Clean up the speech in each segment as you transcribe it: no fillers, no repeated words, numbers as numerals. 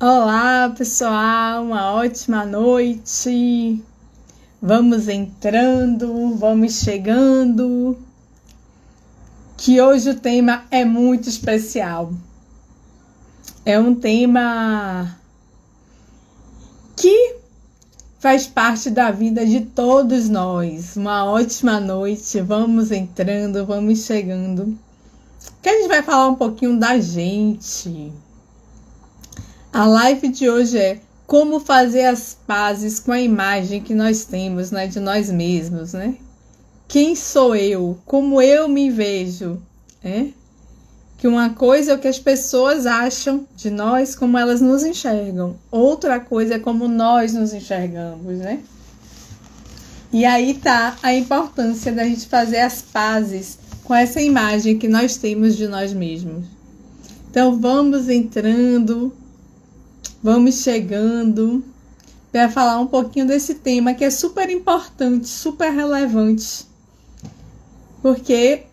Olá, pessoal, uma ótima noite. Vamos entrando, vamos chegando. Que hoje o tema é muito especial. É um tema que faz parte da vida de todos nós. Uma ótima noite. Vamos entrando, vamos chegando. Que a gente vai falar um pouquinho da gente. A live de hoje é como fazer as pazes com a imagem que nós temos, né, de nós mesmos, né? Quem sou eu? Como eu me vejo? Que uma coisa é o que as pessoas acham de nós, como elas nos enxergam. Outra coisa é como nós nos enxergamos, né? E aí tá a importância da gente fazer as pazes com essa imagem que nós temos de nós mesmos. Então vamos entrando. Vamos chegando para falar um pouquinho desse tema que é super importante, super relevante, porque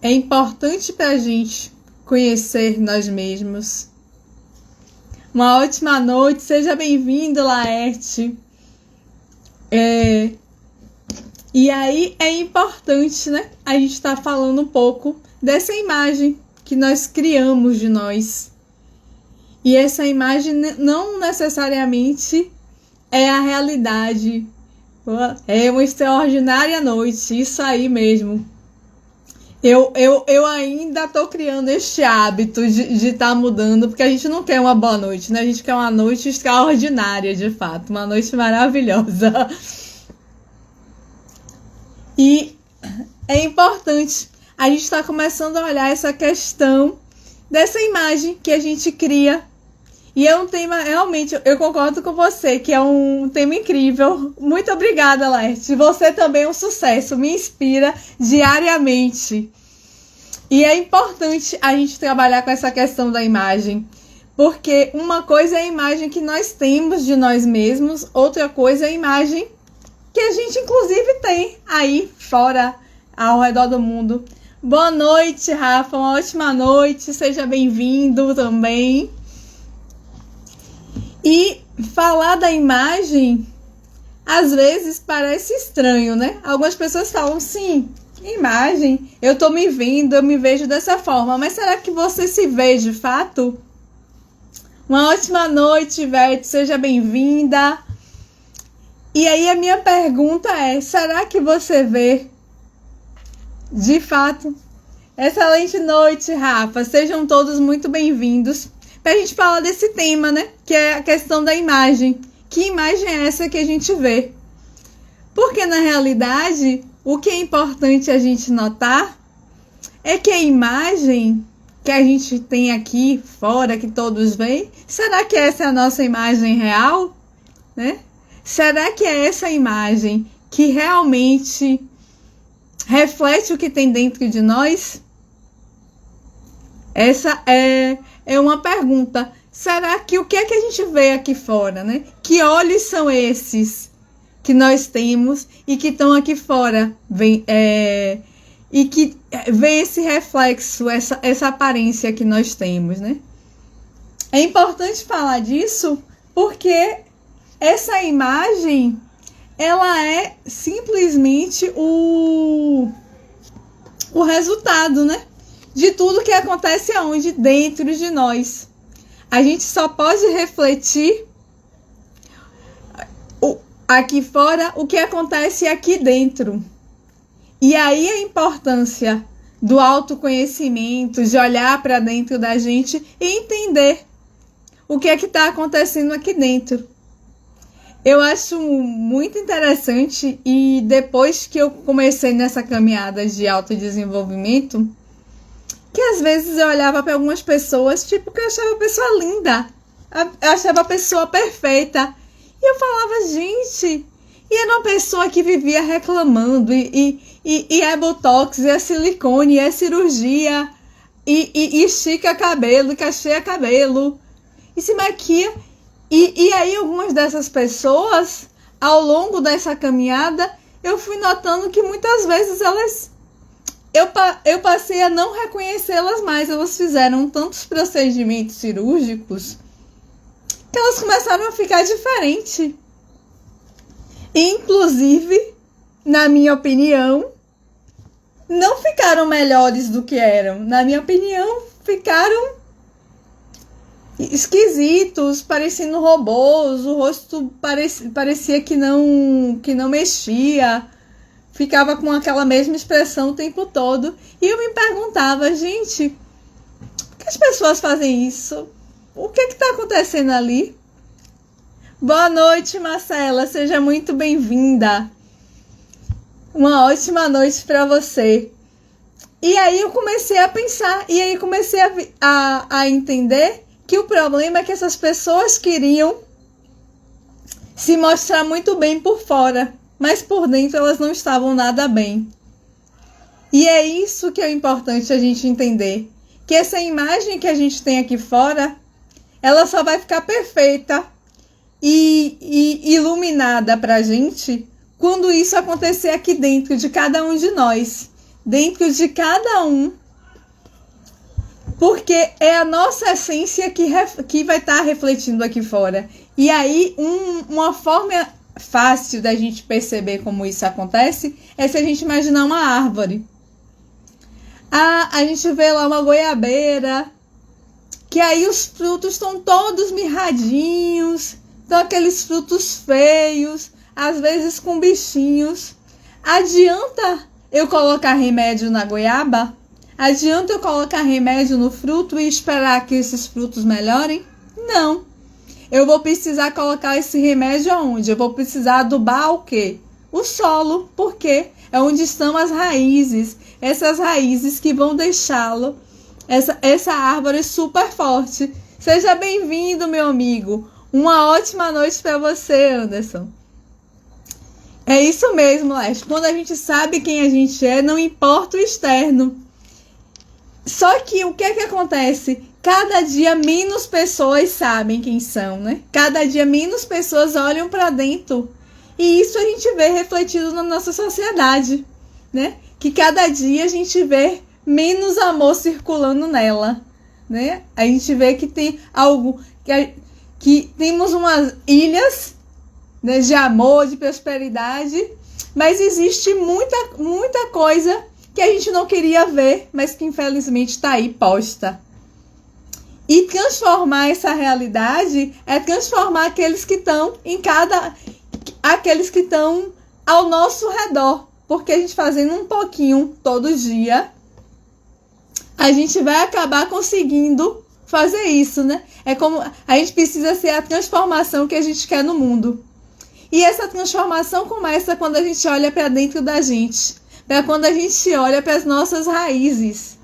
é importante para a gente conhecer nós mesmos. Uma ótima noite, seja bem-vindo, Laerte. E aí é importante, né? A gente está falando um pouco dessa imagem que nós criamos de nós. E essa imagem não necessariamente é a realidade. É uma extraordinária noite, isso aí mesmo. Eu ainda estou criando este hábito de estar mudando, porque a gente não quer uma boa noite, né? A gente quer uma noite extraordinária, de fato. Uma noite maravilhosa. E é importante. A gente está começando a olhar essa questão dessa imagem que a gente cria. E é um tema, realmente, eu concordo com você, que é um tema incrível. Muito obrigada, Laerte. Você também é um sucesso, me inspira diariamente. E é importante a gente trabalhar com essa questão da imagem, porque uma coisa é a imagem que nós temos de nós mesmos, outra coisa é a imagem que a gente, inclusive, tem aí fora, ao redor do mundo. Boa noite, Rafa, uma ótima noite, seja bem-vindo também. E falar da imagem, às vezes parece estranho, né? Algumas pessoas falam, sim, imagem, eu tô me vendo, eu me vejo dessa forma, mas será que você se vê de fato? Uma ótima noite, Ivete, seja bem-vinda. E aí a minha pergunta é, será que você vê de fato? Excelente noite, Rafa, sejam todos muito bem-vindos. Para a gente falar desse tema, né? Que é a questão da imagem. Que imagem é essa que a gente vê? Porque, na realidade, o que é importante a gente notar é que a imagem que a gente tem aqui fora, que todos veem, será que essa é a nossa imagem real? Né? Será que é essa imagem que realmente reflete o que tem dentro de nós? Essa é uma pergunta. Será que o que é que a gente vê aqui fora, né? Que olhos são esses que nós temos e que estão aqui fora? E que vê esse reflexo, essa aparência que nós temos, né? É importante falar disso porque essa imagem, ela é simplesmente o resultado, né? De tudo que acontece aonde? Dentro de nós. A gente só pode refletir aqui fora o que acontece aqui dentro. E aí a importância do autoconhecimento, de olhar para dentro da gente e entender o que é que está acontecendo aqui dentro. Eu acho muito interessante e depois que eu comecei nessa caminhada de autodesenvolvimento, que às vezes eu olhava para algumas pessoas, tipo, que eu achava a pessoa linda, eu achava a pessoa perfeita, e eu falava, gente, e era uma pessoa que vivia reclamando, e é botox, e é silicone, e é cirurgia, e estica cabelo, e cacheia cabelo, e se maquia, e aí algumas dessas pessoas, ao longo dessa caminhada, eu fui notando que muitas vezes elas eu passei a não reconhecê-las mais. Elas fizeram tantos procedimentos cirúrgicos que elas começaram a ficar diferentes. Inclusive, na minha opinião, não ficaram melhores do que eram. Na minha opinião, ficaram esquisitos, parecendo robôs, o rosto parecia que não mexia, ficava com aquela mesma expressão o tempo todo. E eu me perguntava, gente, por que as pessoas fazem isso? O que está acontecendo ali? Boa noite, Marcela, seja muito bem-vinda. Uma ótima noite para você. E aí eu comecei a pensar, e aí comecei a entender que o problema é que essas pessoas queriam se mostrar muito bem por fora, mas por dentro elas não estavam nada bem. E é isso que é importante a gente entender, que essa imagem que a gente tem aqui fora, ela só vai ficar perfeita e iluminada pra gente quando isso acontecer aqui dentro de cada um de nós, dentro de cada um, porque é a nossa essência que vai estar refletindo aqui fora. E aí, uma forma fácil da gente perceber como isso acontece é se a gente imaginar uma árvore. A gente vê lá uma goiabeira, que aí os frutos estão todos mirradinhos, são aqueles frutos feios, às vezes com bichinhos. Adianta eu colocar remédio na goiaba? Adianta eu colocar remédio no fruto e esperar que esses frutos melhorem? Não. Eu vou precisar colocar esse remédio aonde? Eu vou precisar adubar o quê? O solo. Por quê? É onde estão as raízes. Essas raízes que vão deixá-lo, essa árvore super forte. Seja bem-vindo, meu amigo. Uma ótima noite para você, Anderson. É isso mesmo, Leste. Quando a gente sabe quem a gente é, não importa o externo. Só que o que é que acontece? Cada dia menos pessoas sabem quem são, né? Cada dia menos pessoas olham para dentro. E isso a gente vê refletido na nossa sociedade, né? Que cada dia a gente vê menos amor circulando nela, né? A gente vê que tem algo que temos umas ilhas, né, de amor, de prosperidade, mas existe muita coisa que a gente não queria ver, mas que infelizmente está aí posta. E transformar essa realidade é transformar aqueles que estão aqueles que estão ao nosso redor, porque a gente fazendo um pouquinho todo dia, a gente vai acabar conseguindo fazer isso, né? É como a gente precisa ser a transformação que a gente quer no mundo. E essa transformação começa quando a gente olha para dentro da gente, para quando a gente olha para as nossas raízes.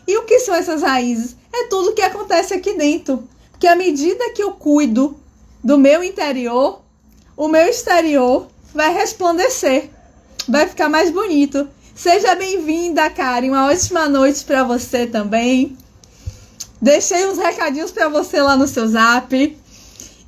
E o que são essas raízes? É tudo que acontece aqui dentro. Porque à medida que eu cuido do meu interior, o meu exterior vai resplandecer, vai ficar mais bonito. Seja bem-vinda, Karen. Uma ótima noite para você também. Deixei uns recadinhos para você lá no seu zap.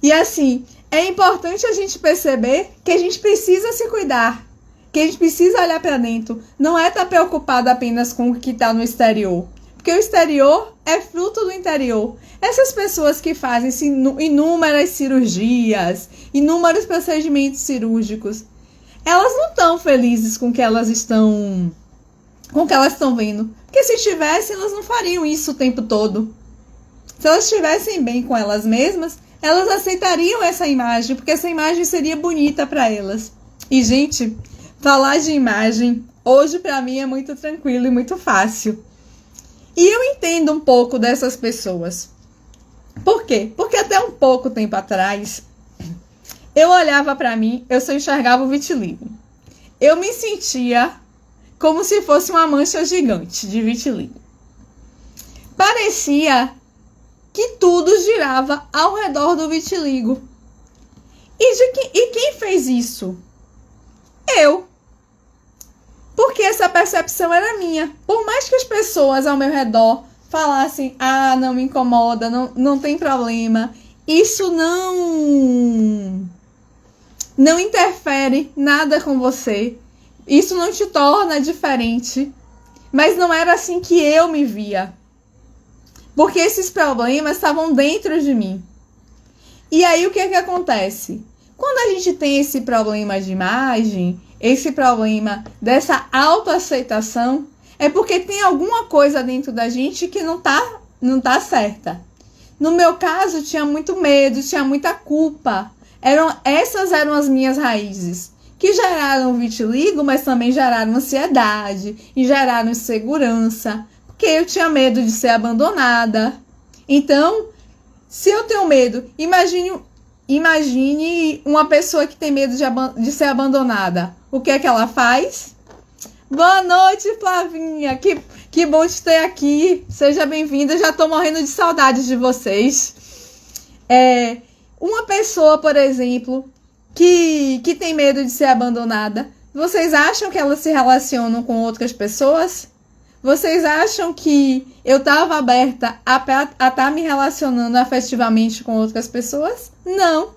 E assim, é importante a gente perceber que a gente precisa se cuidar, que a gente precisa olhar para dentro. Não é estar preocupado apenas com o que está no exterior, porque o exterior é fruto do interior. Essas pessoas que fazem inúmeras cirurgias, inúmeros procedimentos cirúrgicos, elas não estão felizes com o que elas estão vendo. Porque se tivessem, elas não fariam isso o tempo todo. Se elas estivessem bem com elas mesmas, elas aceitariam essa imagem, porque essa imagem seria bonita para elas. E, gente, falar de imagem hoje para mim é muito tranquilo e muito fácil. E eu entendo um pouco dessas pessoas. Por quê? Porque até um pouco tempo atrás, eu olhava para mim, eu só enxergava o vitiligo. Eu me sentia como se fosse uma mancha gigante de vitiligo. Parecia que tudo girava ao redor do vitiligo. E quem fez isso? Eu. Porque essa percepção era minha. Por mais que as pessoas ao meu redor falassem, não me incomoda, não tem problema, isso não interfere nada com você. Isso não te torna diferente. Mas não era assim que eu me via. Porque esses problemas estavam dentro de mim. E aí o que é que acontece? Quando a gente tem esse problema de imagem, esse problema dessa autoaceitação, é porque tem alguma coisa dentro da gente que não tá certa. No meu caso, tinha muito medo, tinha muita culpa. Essas eram as minhas raízes, que geraram vitiligo, mas também geraram ansiedade e geraram insegurança, porque eu tinha medo de ser abandonada. Então, se eu tenho medo, imagine uma pessoa que tem medo de ser abandonada. O que é que ela faz? Boa noite, Flavinha. Que bom te ter aqui. Seja bem-vinda. Já tô morrendo de saudades de vocês. Uma pessoa, por exemplo, que tem medo de ser abandonada, vocês acham que elas se relacionam com outras pessoas? Vocês acham que eu estava aberta a estar me relacionando afetivamente com outras pessoas? Não.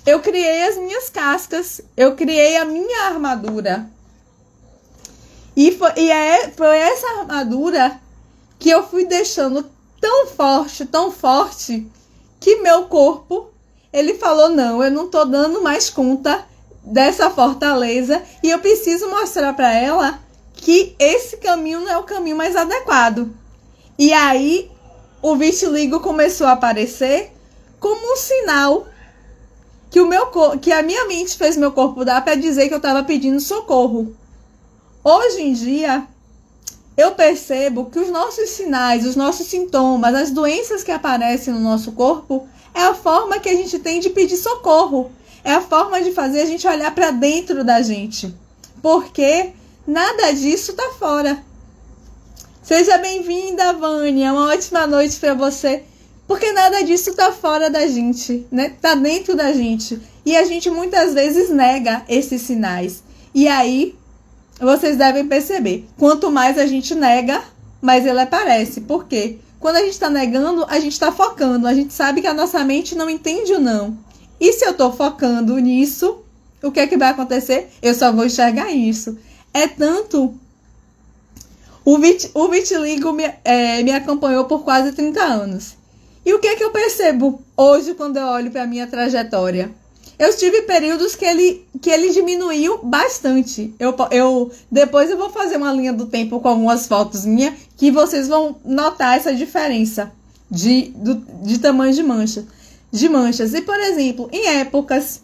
Eu criei as minhas cascas. Eu criei a minha armadura. E foi essa armadura que eu fui deixando tão forte, que meu corpo, ele falou, não, eu não tô dando mais conta dessa fortaleza e eu preciso mostrar para ela que esse caminho não é o caminho mais adequado. E aí, o vitiligo começou a aparecer como um sinal que a minha mente fez meu corpo dar para dizer que eu estava pedindo socorro. Hoje em dia, eu percebo que os nossos sinais, os nossos sintomas, as doenças que aparecem no nosso corpo, é a forma que a gente tem de pedir socorro. É a forma de fazer a gente olhar para dentro da gente. Porque nada disso tá fora. Seja bem-vinda, Vânia. Uma ótima noite para você. Porque nada disso tá fora da gente, né? Tá dentro da gente. E a gente muitas vezes nega esses sinais. E aí, vocês devem perceber, quanto mais a gente nega, mais ele aparece. Por quê? Quando a gente está negando, a gente está focando. A gente sabe que a nossa mente não entende o não. E se eu estou focando nisso, o que é que vai acontecer? Eu só vou enxergar isso. É tanto... O vitiligo me acompanhou por quase 30 anos. E o que é que eu percebo hoje quando eu olho para a minha trajetória? Eu tive períodos que ele diminuiu bastante. Depois eu vou fazer uma linha do tempo com algumas fotos minhas que vocês vão notar essa diferença de tamanho de manchas. E, por exemplo, em épocas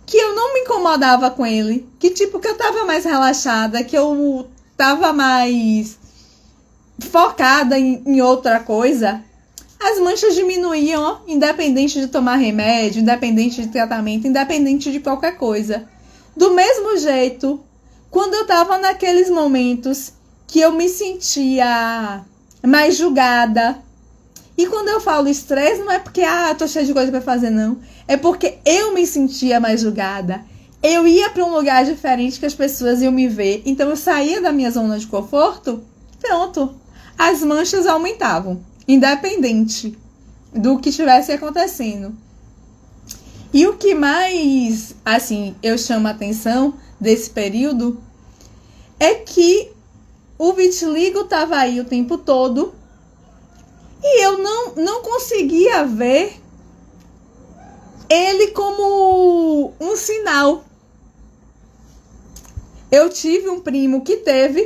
que eu não me incomodava com ele, que eu tava mais relaxada, que eu tava mais focada em outra coisa, as manchas diminuíam, ó, independente de tomar remédio, independente de tratamento, independente de qualquer coisa. Do mesmo jeito, quando eu tava naqueles momentos que eu me sentia mais julgada. E quando eu falo estresse, não é porque, eu tô cheia de coisa pra fazer, não. É porque eu me sentia mais julgada. Eu ia pra um lugar diferente que as pessoas iam me ver. Então eu saía da minha zona de conforto, pronto. As manchas aumentavam. Independente do que estivesse acontecendo. E o que mais, assim, eu chamo a atenção desse período é que o vitiligo estava aí o tempo todo e eu não conseguia ver ele como um sinal. Eu tive um primo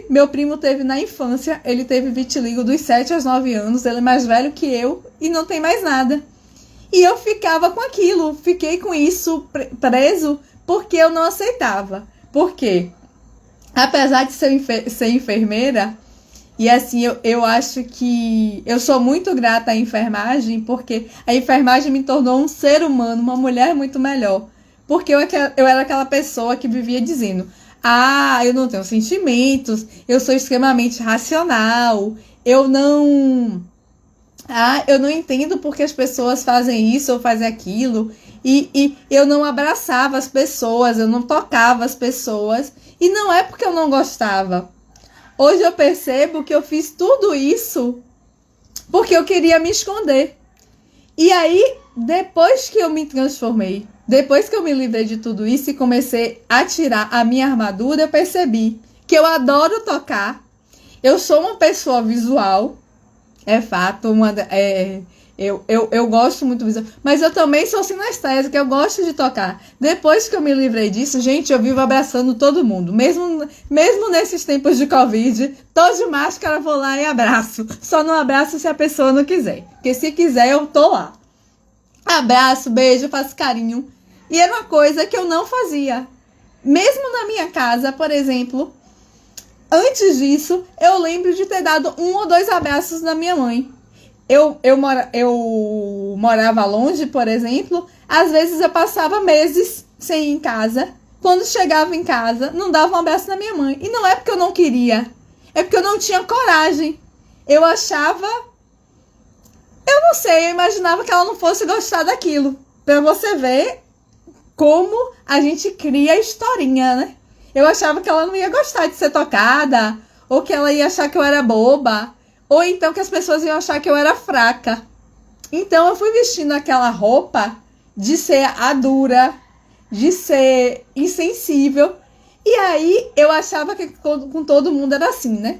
meu primo teve na infância, ele teve vitiligo dos 7 aos 9 anos, ele é mais velho que eu e não tem mais nada. E eu ficava com aquilo, fiquei com isso preso porque eu não aceitava. Por quê? Apesar de ser enfermeira, e assim, eu acho que eu sou muito grata à enfermagem, porque a enfermagem me tornou um ser humano, uma mulher muito melhor. Porque eu era aquela pessoa que vivia dizendo... eu não tenho sentimentos, eu sou extremamente racional, eu não entendo porque as pessoas fazem isso ou fazem aquilo, e eu não abraçava as pessoas, eu não tocava as pessoas, e não é porque eu não gostava. Hoje eu percebo que eu fiz tudo isso porque eu queria me esconder. E aí, depois que eu me transformei, depois que eu me livrei de tudo isso e comecei a tirar a minha armadura, eu percebi que eu adoro tocar. Eu sou uma pessoa visual, é fato. Eu gosto muito visual, mas eu também sou sinestésica, eu gosto de tocar. Depois que eu me livrei disso, gente, eu vivo abraçando todo mundo. Mesmo nesses tempos de Covid, tô de máscara, vou lá e abraço. Só não abraço se a pessoa não quiser. Porque se quiser, eu tô lá. Abraço, beijo, faço carinho. E era uma coisa que eu não fazia. Mesmo na minha casa, por exemplo, antes disso, eu lembro de ter dado 1 ou 2 abraços na minha mãe. Eu morava longe, por exemplo, às vezes eu passava meses sem ir em casa. Quando chegava em casa, não dava um abraço na minha mãe. E não é porque eu não queria, é porque eu não tinha coragem. Eu achava, eu não sei, eu imaginava que ela não fosse gostar daquilo. Pra você ver como a gente cria historinha, né? Eu achava que ela não ia gostar de ser tocada, ou que ela ia achar que eu era boba, ou então que as pessoas iam achar que eu era fraca. Então eu fui vestindo aquela roupa de ser a dura, de ser insensível. E aí eu achava que com todo mundo era assim, né?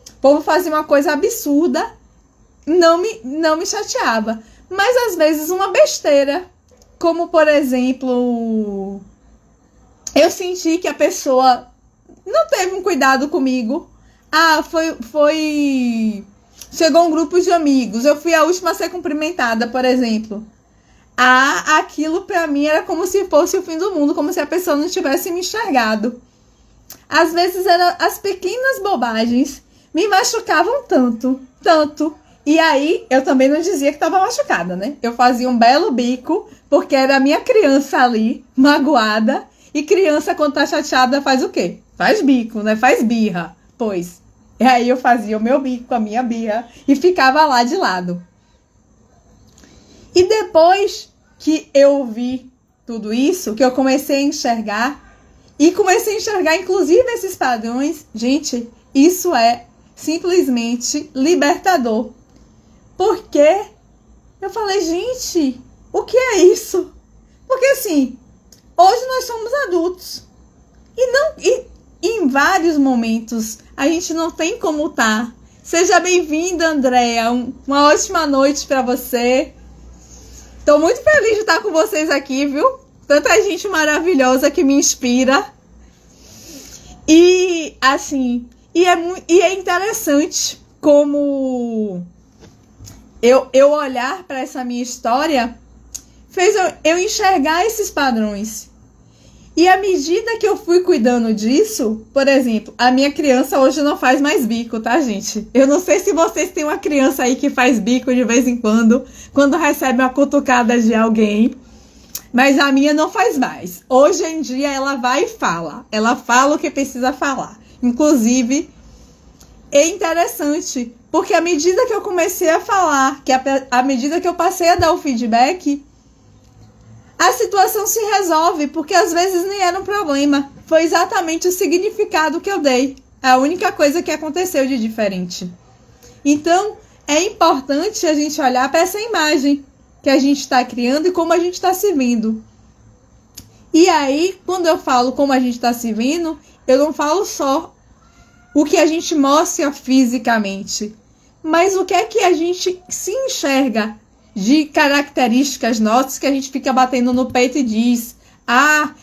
O povo fazia uma coisa absurda, não me chateava. Mas às vezes uma besteira. Como, por exemplo, eu senti que a pessoa não teve um cuidado comigo. Chegou um grupo de amigos, eu fui a última a ser cumprimentada, por exemplo. Aquilo pra mim era como se fosse o fim do mundo, como se a pessoa não tivesse me enxergado. Às vezes eram as pequenas bobagens me machucavam tanto. E aí, eu também não dizia que estava machucada, né? Eu fazia um belo bico, porque era a minha criança ali, magoada. E criança, quando tá chateada, faz o quê? Faz bico, né? Faz birra. Pois. E aí eu fazia o meu bico, a minha birra, e ficava lá de lado. E depois que eu vi tudo isso, que eu comecei a enxergar, e comecei a enxergar, inclusive, esses padrões, gente, isso é simplesmente libertador. Porque eu falei, gente, o que é isso? Porque assim, hoje nós somos adultos. E em vários momentos a gente não tem como estar. Seja bem-vinda, Andréa. Uma ótima noite para você. Tô muito feliz de estar com vocês aqui, viu? Tanta gente maravilhosa que me inspira. E assim, e é interessante como eu olhar para essa minha história fez eu enxergar esses padrões. E à medida que eu fui cuidando disso, por exemplo, a minha criança hoje não faz mais bico, tá, gente? Eu não sei se vocês têm uma criança aí que faz bico de vez em quando recebe uma cutucada de alguém, mas a minha não faz mais. Hoje em dia ela vai e fala. Ela fala o que precisa falar. Inclusive, é interessante, porque à medida que eu comecei a falar, à medida que eu passei a dar o feedback, a situação se resolve, porque às vezes nem era um problema. Foi exatamente o significado que eu dei. A única coisa que aconteceu de diferente. Então, é importante a gente olhar para essa imagem que a gente está criando e como a gente está se vendo. E aí, quando eu falo como a gente está se vendo, eu não falo só o que a gente mostra fisicamente, mas o que é que a gente se enxerga de características nossas que a gente fica batendo no peito e diz: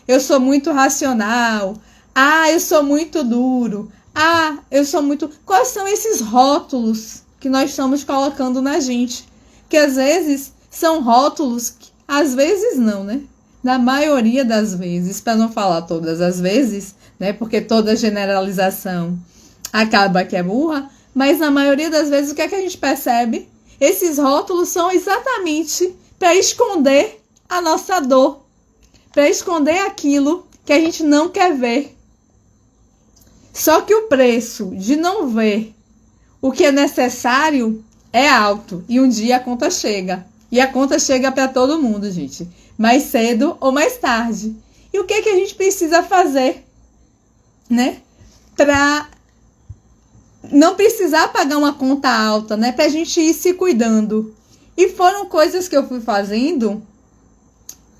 eu sou muito racional, eu sou muito duro, eu sou muito... Quais são esses rótulos que nós estamos colocando na gente? Que às vezes são rótulos, às vezes não, né? Na maioria das vezes, para não falar todas as vezes, né? Porque toda generalização acaba que é burra, mas na maioria das vezes o que é que a gente percebe? Esses rótulos são exatamente para esconder a nossa dor, para esconder aquilo que a gente não quer ver. Só que o preço de não ver o que é necessário é alto, e um dia a conta chega. E a conta chega para todo mundo, gente, mais cedo ou mais tarde. E o que é que a gente precisa fazer, né, para não precisar pagar uma conta alta, né? Pra gente ir se cuidando. E foram coisas que eu fui fazendo.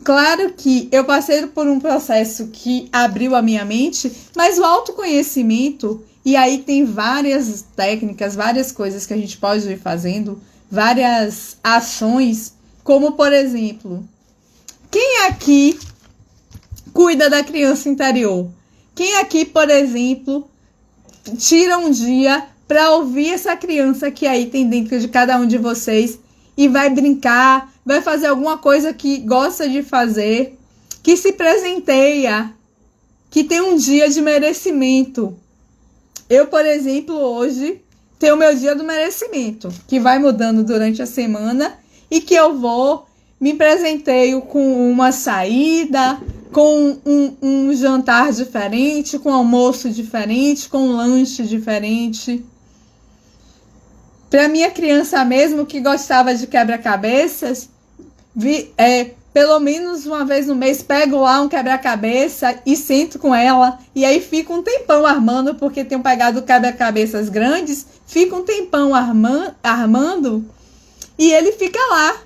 Claro que eu passei por um processo que abriu a minha mente, mas o autoconhecimento, e aí tem várias técnicas, várias coisas que a gente pode ir fazendo várias ações, como por exemplo, quem aqui cuida da criança interior? Quem aqui, por exemplo, tira um dia para ouvir essa criança que aí tem dentro de cada um de vocês e vai brincar, vai fazer alguma coisa que gosta de fazer, que se presenteia, que tem um dia de merecimento. Eu, por exemplo, hoje tenho o meu dia do merecimento, que vai mudando durante a semana e que eu me presenteio com uma saída, com um jantar diferente, com um almoço diferente, com um lanche diferente. Para minha criança mesmo, que gostava de quebra-cabeças, pelo menos uma vez no mês, pego lá um quebra-cabeça e sento com ela. E aí fico um tempão armando, porque tenho pegado quebra-cabeças grandes, fico um tempão armando e ele fica lá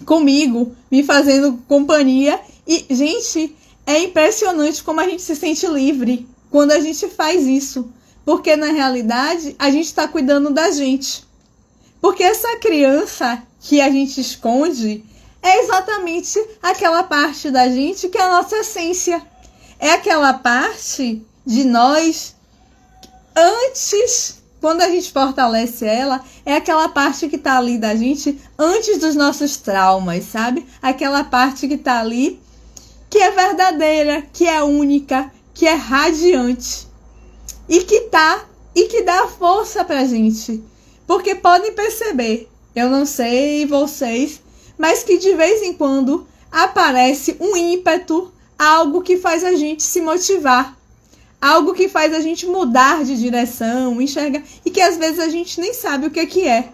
comigo, me fazendo companhia. E, gente, é impressionante como a gente se sente livre quando a gente faz isso. Porque, na realidade, a gente está cuidando da gente. Porque essa criança que a gente esconde é exatamente aquela parte da gente que é a nossa essência. É aquela parte de nós, antes, quando a gente fortalece ela, é aquela parte que está ali da gente antes dos nossos traumas, sabe? Aquela parte que está ali, que é verdadeira, que é única, que é radiante. E que dá força pra gente. Porque podem perceber, eu não sei vocês, mas que de vez em quando aparece um ímpeto, algo que faz a gente se motivar, algo que faz a gente mudar de direção, enxergar, e que às vezes a gente nem sabe o que é.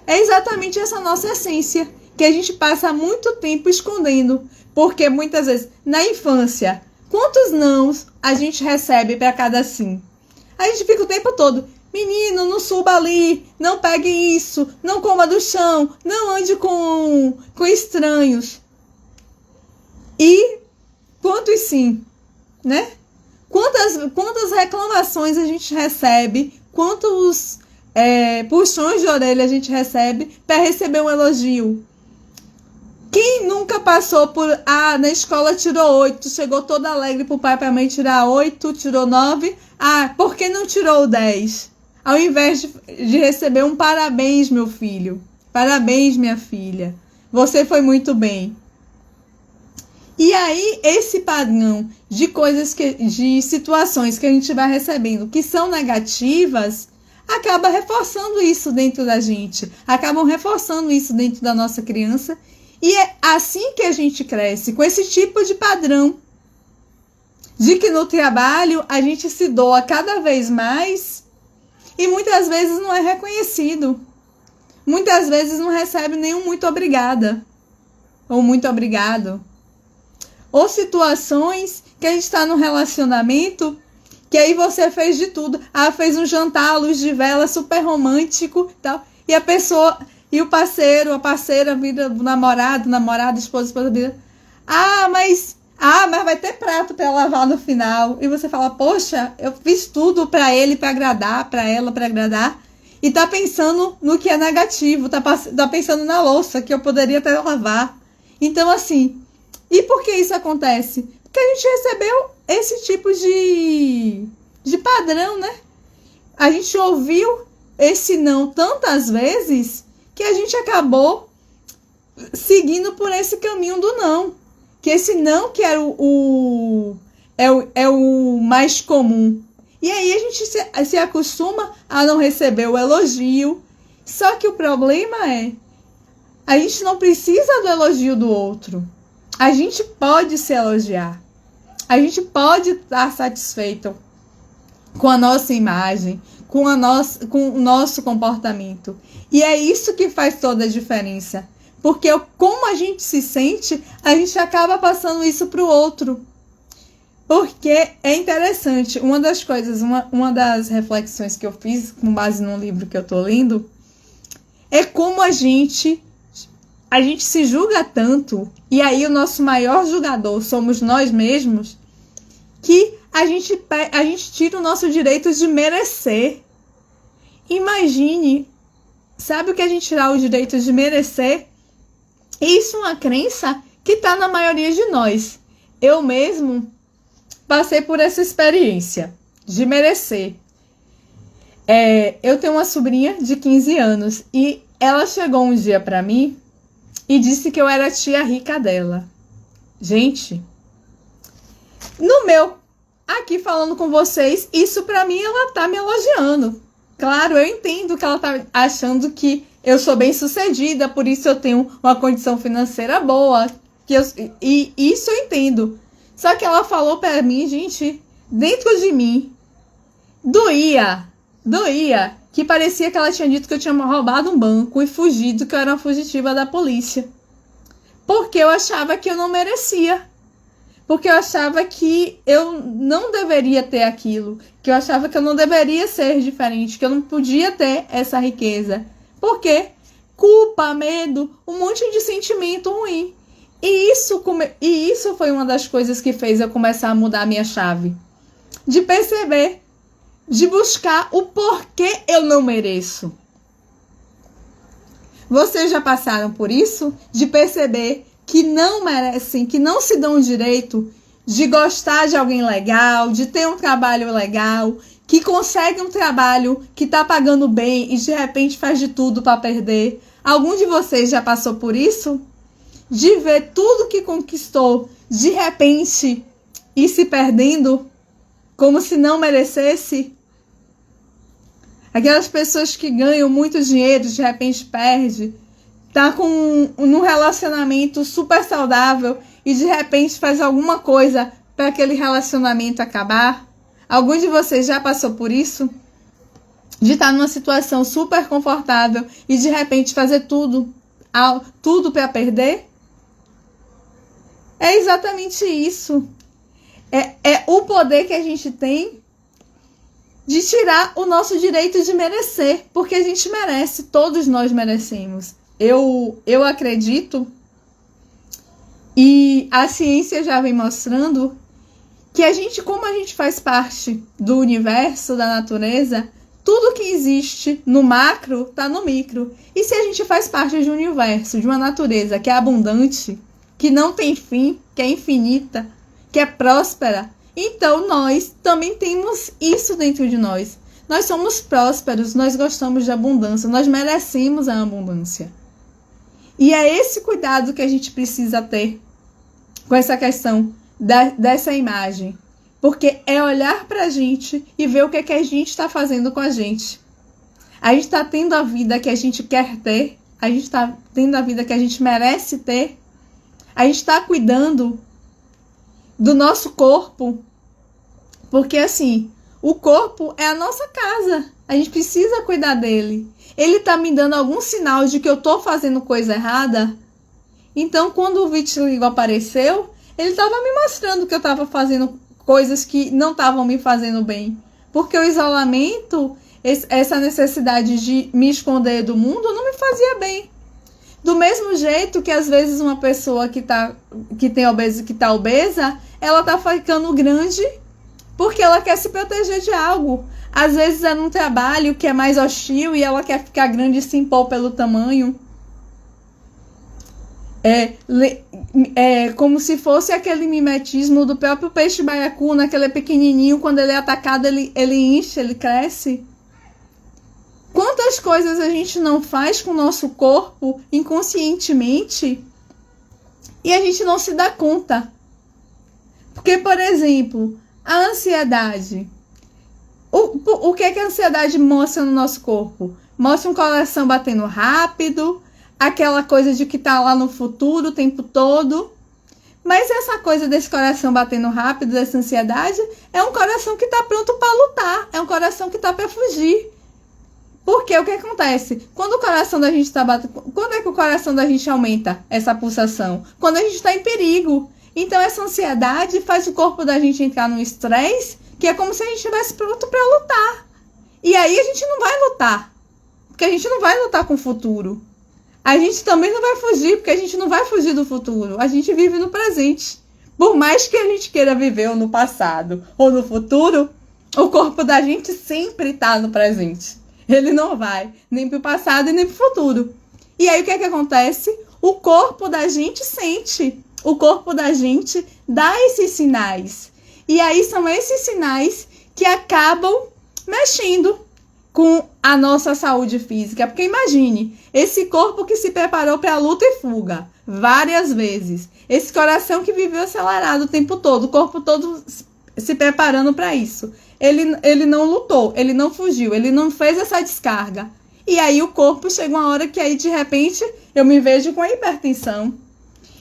É exatamente essa nossa essência, que a gente passa muito tempo escondendo, porque muitas vezes, na infância, quantos nãos a gente recebe para cada sim? A gente fica o tempo todo, menino, não suba ali, não pegue isso, não coma do chão, não ande com estranhos. E quantos sim, né? Quantas reclamações a gente recebe, quantos puxões de orelha a gente recebe para receber um elogio? Quem nunca passou por, na escola tirou 8, chegou toda alegre pro pai e pra mãe tirar 8, tirou 9, por que não tirou 10? Ao invés de receber um parabéns, meu filho, parabéns, minha filha, você foi muito bem. E aí, esse padrão de coisas, de situações que a gente vai recebendo que são negativas, acaba reforçando isso dentro da gente, acabam reforçando isso dentro da nossa criança. E é assim que a gente cresce, com esse tipo de padrão, de que no trabalho a gente se doa cada vez mais e muitas vezes não é reconhecido. Muitas vezes não recebe nenhum muito obrigada ou muito obrigado. Ou situações que a gente está num relacionamento que aí você fez de tudo. Fez um jantar à luz de vela super romântico e tal, e a pessoa... E o parceiro, a parceira, vira namorado, esposa, vira. Mas vai ter prato para lavar no final. E você fala, poxa, eu fiz tudo para ele, para agradar, para ela, para agradar. E tá pensando no que é negativo, tá pensando na louça que eu poderia até lavar. Então, assim, e por que isso acontece? Porque a gente recebeu esse tipo de padrão, né? A gente ouviu esse não tantas vezes que a gente acabou seguindo por esse caminho do não. Que esse não que era o mais comum. E aí a gente se acostuma a não receber o elogio. Só que o problema é, a gente não precisa do elogio do outro. A gente pode se elogiar. A gente pode estar satisfeito com a nossa imagem, com o nosso comportamento. E é isso que faz toda a diferença. Porque como a gente se sente, a gente acaba passando isso para o outro. Porque é interessante, uma das coisas, uma das reflexões que eu fiz com base num livro que eu estou lendo, é como a gente se julga tanto, e aí o nosso maior julgador somos nós mesmos, que a gente tira o nosso direito de merecer. Imagine Sabe o que é a gente tirar o direito de merecer? Isso é uma crença que está na maioria de nós. Eu mesmo passei por essa experiência de merecer. Eu tenho uma sobrinha de 15 anos e ela chegou um dia para mim e disse que eu era a tia rica dela. Gente, aqui falando com vocês, isso para mim ela tá me elogiando. Claro, eu entendo que ela tá achando que eu sou bem sucedida, por isso eu tenho uma condição financeira boa, e isso eu entendo. Só que ela falou para mim, gente, dentro de mim, doía, que parecia que ela tinha dito que eu tinha roubado um banco e fugido, que eu era uma fugitiva da polícia. Porque eu achava que eu não merecia. Porque eu achava que eu não deveria ter aquilo. Que eu achava que eu não deveria ser diferente. Que eu não podia ter essa riqueza. Por quê? Culpa, medo, um monte de sentimento ruim. E isso foi uma das coisas que fez eu começar a mudar a minha chave. De perceber, de buscar o porquê eu não mereço. Vocês já passaram por isso? De perceber que não merecem, que não se dão o direito de gostar de alguém legal, de ter um trabalho legal, que consegue um trabalho que está pagando bem e de repente faz de tudo para perder. Algum de vocês já passou por isso? De ver tudo que conquistou de repente ir se perdendo como se não merecesse? Aquelas pessoas que ganham muito dinheiro, de repente perde, tá num relacionamento super saudável e de repente faz alguma coisa para aquele relacionamento acabar. Algum de vocês já passou por isso? De estar numa situação super confortável e de repente fazer tudo para perder? É exatamente isso. É o poder que a gente tem de tirar o nosso direito de merecer, porque a gente merece, todos nós merecemos. Eu acredito, e a ciência já vem mostrando, que como a gente faz parte do universo, da natureza, tudo que existe no macro está no micro. E se a gente faz parte de um universo, de uma natureza que é abundante, que não tem fim, que é infinita, que é próspera, então nós também temos isso dentro de nós. Nós somos prósperos, nós gostamos de abundância, nós merecemos a abundância. E é esse cuidado que a gente precisa ter com essa questão dessa imagem. Porque é olhar pra gente e ver o que é que a gente está fazendo com a gente. A gente está tendo a vida que a gente quer ter, a gente está tendo a vida que a gente merece ter, a gente está cuidando do nosso corpo, porque assim, o corpo é a nossa casa, a gente precisa cuidar dele. Ele está me dando algum sinal de que eu estou fazendo coisa errada? Então, quando o vitiligo apareceu, ele estava me mostrando que eu estava fazendo coisas que não estavam me fazendo bem. Porque o isolamento, essa necessidade de me esconder do mundo, não me fazia bem. Do mesmo jeito que às vezes uma pessoa que está obesa, ela está ficando grande porque ela quer se proteger de algo. Às vezes é num trabalho que é mais hostil e ela quer ficar grande e se impor pelo tamanho. É como se fosse aquele mimetismo do próprio peixe baiacu, naquele pequenininho, quando ele é atacado, ele incha, ele cresce. Quantas coisas a gente não faz com o nosso corpo inconscientemente e a gente não se dá conta? Porque, por exemplo, a ansiedade. O que é que a ansiedade mostra no nosso corpo? Mostra um coração batendo rápido, aquela coisa de que tá lá no futuro o tempo todo. Mas essa coisa desse coração batendo rápido, dessa ansiedade, é um coração que tá pronto para lutar, é um coração que tá para fugir. Porque o que acontece? Quando o coração da gente está batendo, quando é que o coração da gente aumenta essa pulsação? Quando a gente está em perigo. Então essa ansiedade faz o corpo da gente entrar num estresse, que é como se a gente estivesse pronto para lutar. E aí a gente não vai lutar, porque a gente não vai lutar com o futuro. A gente também não vai fugir, porque a gente não vai fugir do futuro. A gente vive no presente. Por mais que a gente queira viver ou no passado ou no futuro, o corpo da gente sempre está no presente. Ele não vai nem para o passado e nem para o futuro. E aí o que é que acontece? O corpo da gente sente. O corpo da gente dá esses sinais. E aí são esses sinais que acabam mexendo com a nossa saúde física. Porque imagine, esse corpo que se preparou para a luta e fuga várias vezes. Esse coração que viveu acelerado o tempo todo, o corpo todo se preparando para isso. Ele não lutou, ele não fugiu, ele não fez essa descarga. E aí o corpo chega uma hora que aí de repente eu me vejo com a hipertensão.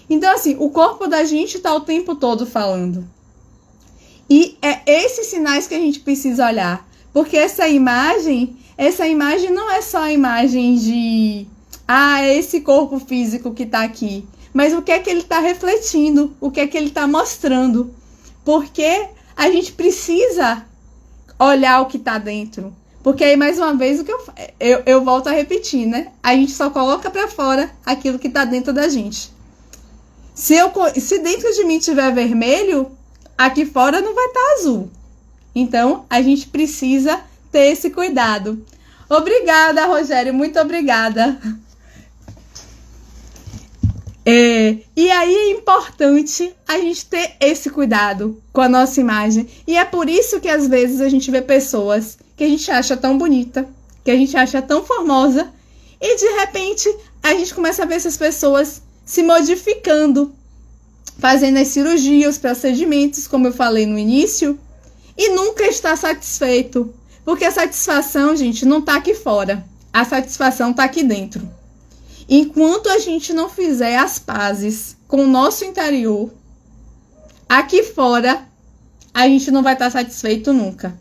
Então assim, o corpo da gente está o tempo todo falando. E é esses sinais que a gente precisa olhar. Porque essa imagem não é só a imagem de é esse corpo físico que está aqui. Mas o que é que ele está refletindo? O que é que ele está mostrando? Porque a gente precisa olhar o que está dentro. Porque aí, mais uma vez, o que eu volto a repetir, né? A gente só coloca para fora aquilo que está dentro da gente. Se dentro de mim tiver vermelho, aqui fora não vai estar azul. Então, a gente precisa ter esse cuidado. Obrigada, Rogério. Muito obrigada. E aí é importante a gente ter esse cuidado com a nossa imagem. E é por isso que às vezes a gente vê pessoas que a gente acha tão bonita, que a gente acha tão formosa, e de repente a gente começa a ver essas pessoas se modificando, fazendo as cirurgias, os procedimentos, como eu falei no início, e nunca está satisfeito. Porque a satisfação, gente, não está aqui fora. A satisfação está aqui dentro. Enquanto a gente não fizer as pazes com o nosso interior, aqui fora, a gente não vai estar satisfeito nunca.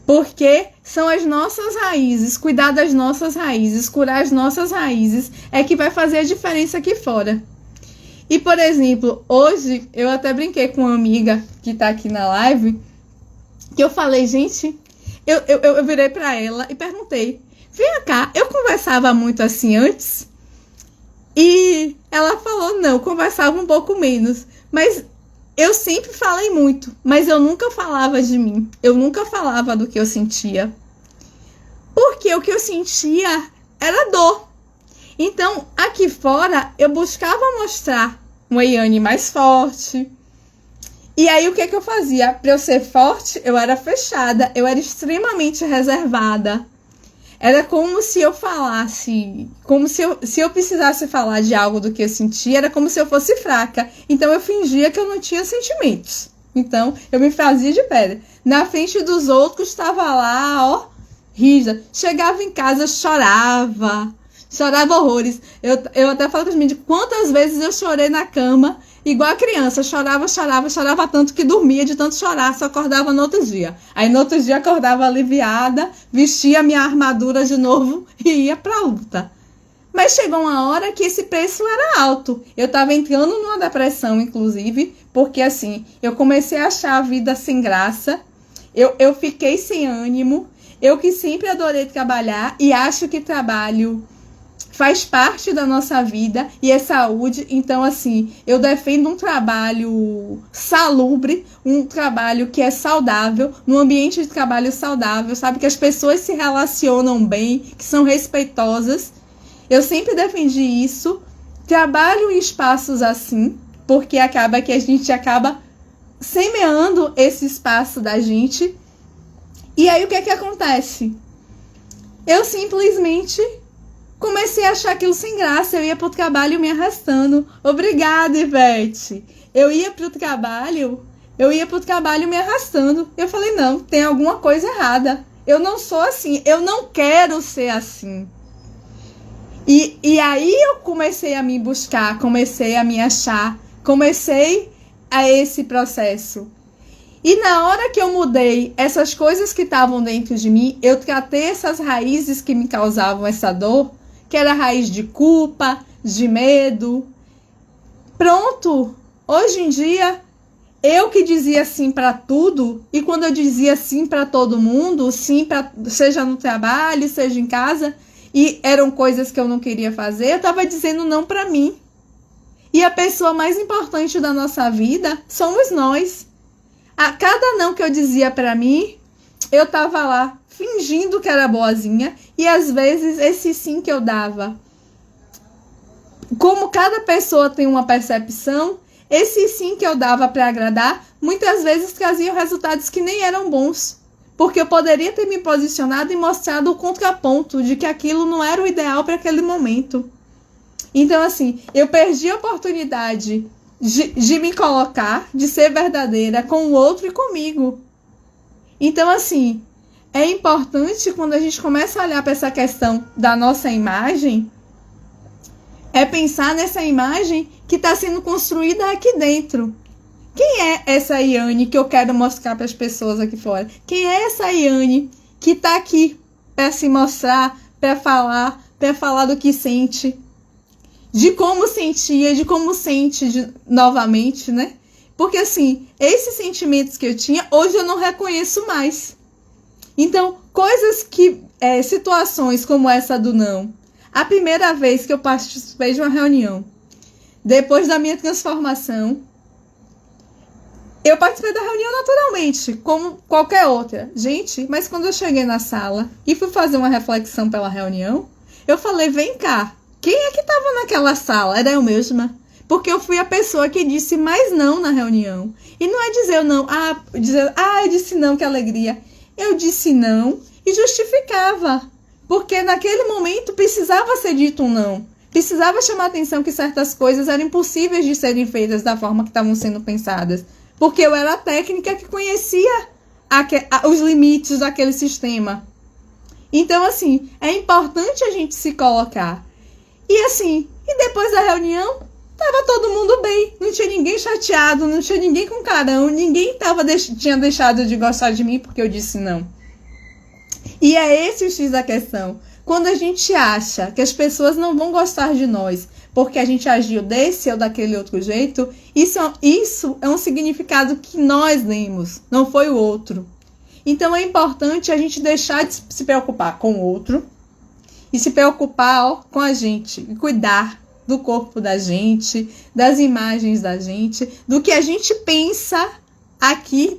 Porque são as nossas raízes, cuidar das nossas raízes, curar as nossas raízes, é que vai fazer a diferença aqui fora. E, por exemplo, hoje eu até brinquei com uma amiga que está aqui na live, que eu falei, gente, eu virei para ela e perguntei, vem cá, eu conversava muito assim antes? E ela falou, não, conversava um pouco menos, mas eu sempre falei muito, mas eu nunca falava de mim, eu nunca falava do que eu sentia, porque o que eu sentia era dor. Então, aqui fora, eu buscava mostrar uma Yane mais forte. E aí, o que eu fazia? Para eu ser forte, eu era fechada, eu era extremamente reservada. Era como se eu falasse, como se eu precisasse falar de algo do que eu sentia, era como se eu fosse fraca. Então, eu fingia que eu não tinha sentimentos. Então, eu me fazia de pedra. Na frente dos outros, estava lá, ó, rígida. Chegava em casa, chorava horrores. Eu até falo com os meninos, quantas vezes eu chorei na cama, igual a criança, chorava tanto que dormia de tanto chorar, só acordava no outro dia. Aí no outro dia acordava aliviada, vestia minha armadura de novo e ia pra luta. Mas chegou uma hora que esse preço era alto. Eu tava entrando numa depressão, inclusive, porque assim, eu comecei a achar a vida sem graça, eu fiquei sem ânimo, eu que sempre adorei trabalhar e acho que trabalho faz parte da nossa vida e é saúde. Então, assim, eu defendo um trabalho salubre, um trabalho que é saudável, num ambiente de trabalho saudável, sabe? Que as pessoas se relacionam bem, que são respeitosas. Eu sempre defendi isso. Trabalho em espaços assim, porque acaba que a gente acaba semeando esse espaço da gente. E aí, o que acontece? Eu simplesmente comecei a achar aquilo sem graça, eu ia pro trabalho me arrastando. Obrigada, Ivete. Eu ia pro trabalho me arrastando. Eu falei, não, tem alguma coisa errada. Eu não sou assim, eu não quero ser assim. E aí eu comecei a me buscar, comecei a me achar, comecei a esse processo. E na hora que eu mudei essas coisas que estavam dentro de mim, eu tratei essas raízes que me causavam essa dor, que era raiz de culpa, de medo. Pronto, hoje em dia, eu que dizia sim para tudo, e quando eu dizia sim para todo mundo, sim para, seja no trabalho, seja em casa, e eram coisas que eu não queria fazer, eu estava dizendo não para mim. E a pessoa mais importante da nossa vida somos nós. A cada não que eu dizia para mim, eu tava lá fingindo que era boazinha, e às vezes esse sim que eu dava, como cada pessoa tem uma percepção, esse sim que eu dava para agradar, muitas vezes traziam resultados que nem eram bons. Porque eu poderia ter me posicionado e mostrado o contraponto de que aquilo não era o ideal para aquele momento. Então, assim, eu perdi a oportunidade de me colocar, de ser verdadeira com o outro e comigo. Então, assim, é importante quando a gente começa a olhar para essa questão da nossa imagem, é pensar nessa imagem que está sendo construída aqui dentro. Quem é essa Yane que eu quero mostrar para as pessoas aqui fora? Quem é essa Yane que está aqui para se mostrar, para falar do que sente, de como sentia, de como sente novamente, né? Porque, assim, esses sentimentos que eu tinha, hoje eu não reconheço mais. Então, situações como essa do não. A primeira vez que eu participei de uma reunião, depois da minha transformação, eu participei da reunião naturalmente, como qualquer outra. Gente, mas quando eu cheguei na sala e fui fazer uma reflexão pela reunião, eu falei, vem cá, quem é que estava naquela sala? Era eu mesma. Porque eu fui a pessoa que disse mais não na reunião. E não é dizer não, eu disse não, que alegria. Eu disse não e justificava. Porque naquele momento precisava ser dito um não. Precisava chamar a atenção que certas coisas eram impossíveis de serem feitas da forma que estavam sendo pensadas. Porque eu era a técnica que conhecia os limites daquele sistema. Então, assim, é importante a gente se colocar. E assim, e depois da reunião, tava todo mundo bem. Não tinha ninguém chateado, não tinha ninguém com carão, ninguém tinha deixado de gostar de mim porque eu disse não. E é esse o X da questão. Quando a gente acha que as pessoas não vão gostar de nós porque a gente agiu desse ou daquele outro jeito, isso é um significado que nós demos, não foi o outro. Então é importante a gente deixar de se preocupar com o outro e se preocupar com a gente, e cuidar do corpo da gente, das imagens da gente, do que a gente pensa aqui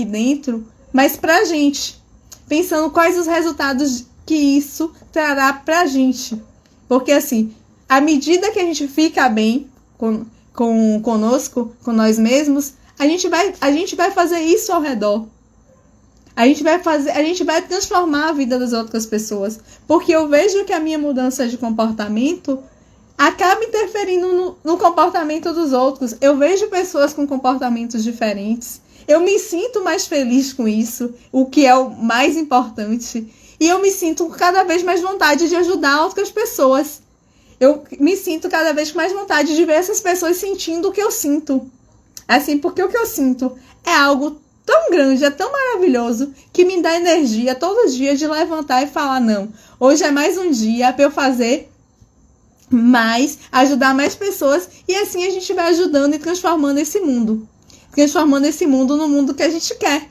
dentro, mas pra gente, pensando quais os resultados que isso trará pra gente. Porque assim, à medida que a gente fica bem conosco, com nós mesmos, a gente vai fazer isso ao redor. A gente vai transformar a vida das outras pessoas. Porque eu vejo que a minha mudança de comportamento acaba interferindo no comportamento dos outros. Eu vejo pessoas com comportamentos diferentes. Eu me sinto mais feliz com isso, o que é o mais importante. E eu me sinto com cada vez mais vontade de ajudar outras pessoas. Eu me sinto cada vez com mais vontade de ver essas pessoas sentindo o que eu sinto. Assim, porque o que eu sinto é algo tão grande, é tão maravilhoso, que me dá energia todos os dias de levantar e falar, não, hoje é mais um dia para eu fazer mais, ajudar mais pessoas, e assim a gente vai ajudando e transformando esse mundo. Transformando esse mundo no mundo que a gente quer.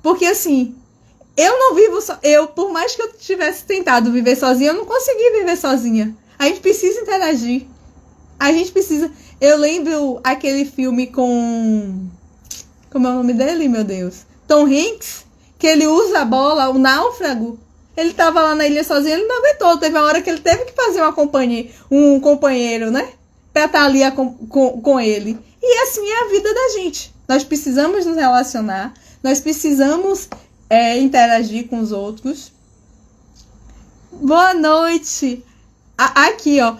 Porque assim, eu não vivo por mais que eu tivesse tentado viver sozinha, eu não consegui viver sozinha. A gente precisa interagir. A gente precisa... Eu lembro aquele filme com... Como é o nome dele, meu Deus? Tom Hanks, que ele usa a bola, o náufrago. Ele tava lá na ilha sozinho, ele não aguentou. Teve uma hora que ele teve que fazer um companheiro, né? Pra estar ali com ele. E assim é a vida da gente. Nós precisamos nos relacionar. Nós precisamos interagir com os outros. Boa noite. Aqui, ó.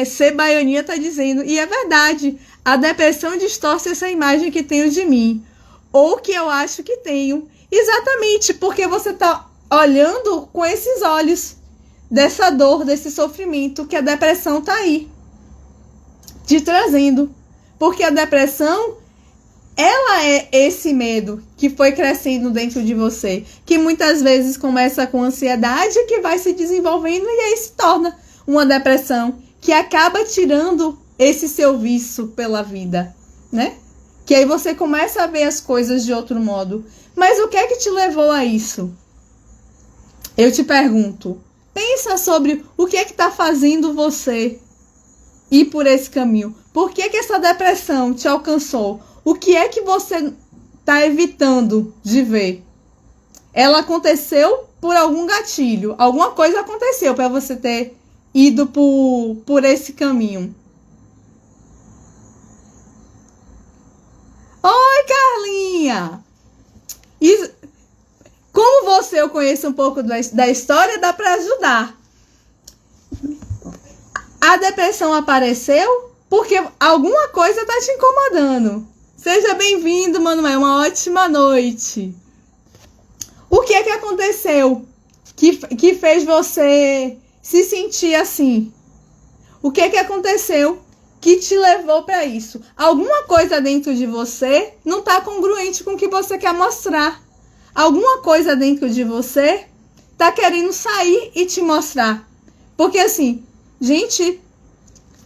C. Baianinha tá dizendo. E é verdade. A depressão distorce essa imagem que tenho de mim. Ou que eu acho que tenho. Exatamente. Porque você tá olhando com esses olhos. Dessa dor, desse sofrimento. Que a depressão tá aí. Te trazendo. Porque a depressão, ela é esse medo que foi crescendo dentro de você, que muitas vezes começa com ansiedade, que vai se desenvolvendo e aí se torna uma depressão, que acaba tirando esse seu vício pela vida, né? Que aí você começa a ver as coisas de outro modo. Mas o que é que te levou a isso? Eu te pergunto, pensa sobre o que é que está fazendo você ir por esse caminho. Por que essa depressão te alcançou? O que é que você está evitando de ver? ela aconteceu por algum gatilho. Alguma coisa aconteceu para você ter ido por esse caminho. Oi, Carlinha! Como eu conheço um pouco da história, dá para ajudar. A depressão apareceu porque alguma coisa está te incomodando. Seja bem-vindo, Manuel. Uma ótima noite. O que é que aconteceu que fez você se sentir assim? O que é que aconteceu que te levou para isso? Alguma coisa dentro de você não está congruente com o que você quer mostrar. Alguma coisa dentro de você está querendo sair e te mostrar. Porque assim, gente,